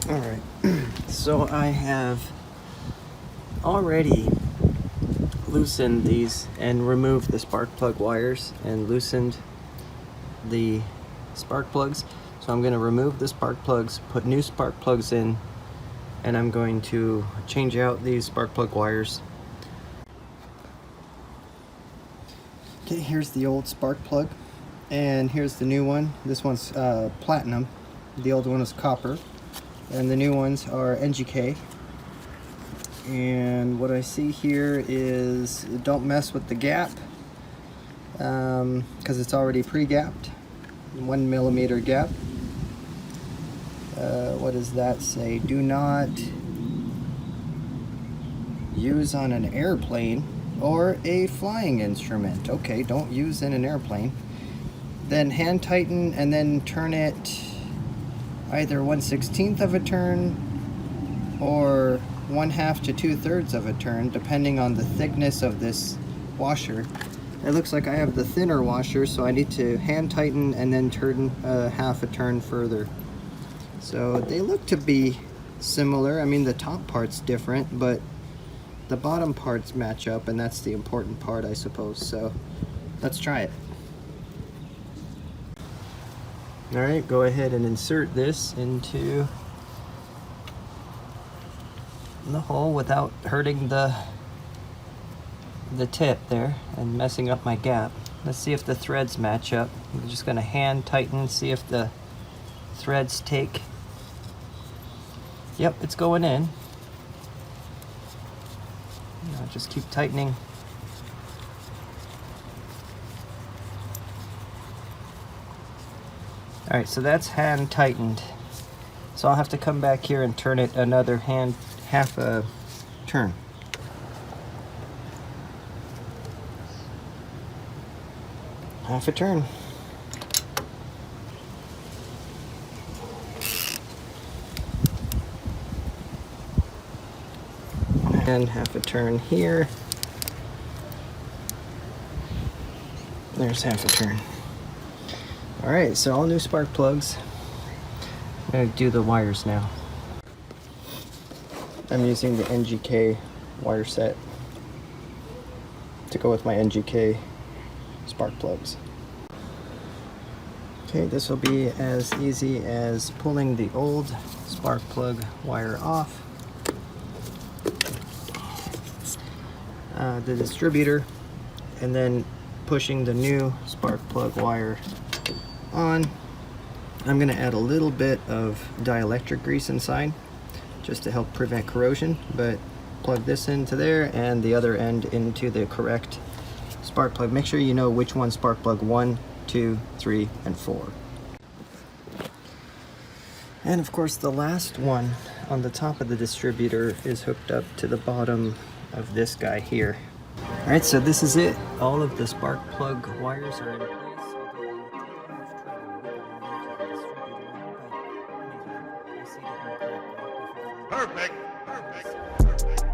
Alright, so I have already loosened these and removed the spark plug wires and loosened the spark plugs. So I'm going to remove the spark plugs, put new spark plugs in, and I'm going to change out these spark plug wires. Okay, here's the old spark plug, and here's the new one. This one's platinum, the old one is copper, and the new ones are NGK. And what I see here is don't mess with the gap, because it's already pre-gapped, 1 millimeter gap. What does that say? Do not use on an airplane or a flying instrument. Okay, don't use in an airplane. Then hand tighten and then turn it either 1/16 of a turn or 1/2 to 2/3 of a turn, depending on the thickness of this washer. It looks like I have the thinner washer, so I need to hand tighten and then turn half a turn further. So they look to be similar. I mean, the top part's different, but the bottom parts match up, and that's the important part, I suppose. So let's try it. All right, go ahead and insert this into the hole without hurting the tip there and messing up my gap. Let's see if the threads match up. I'm just going to hand tighten, see if the threads take. Yep, it's going in. Now just keep tightening. All right, so that's hand tightened. So I'll have to come back here and turn it another half a turn. Half a turn. And half a turn here. There's half a turn. All right, so all new spark plugs. I'm gonna do the wires now. I'm using the NGK wire set to go with my NGK spark plugs. Okay, this will be as easy as pulling the old spark plug wire off, the distributor, and then pushing the new spark plug wire on. I'm going to add a little bit of dielectric grease inside just to help prevent corrosion, but plug this into there and the other end into the correct spark plug. Make sure you know which one spark plug 1, 2, 3, and 4. And of course the last one on the top of the distributor is hooked up to the bottom of this guy here. Alright, so this is it. All of the spark plug wires are in place. Perfect. Perfect. Perfect.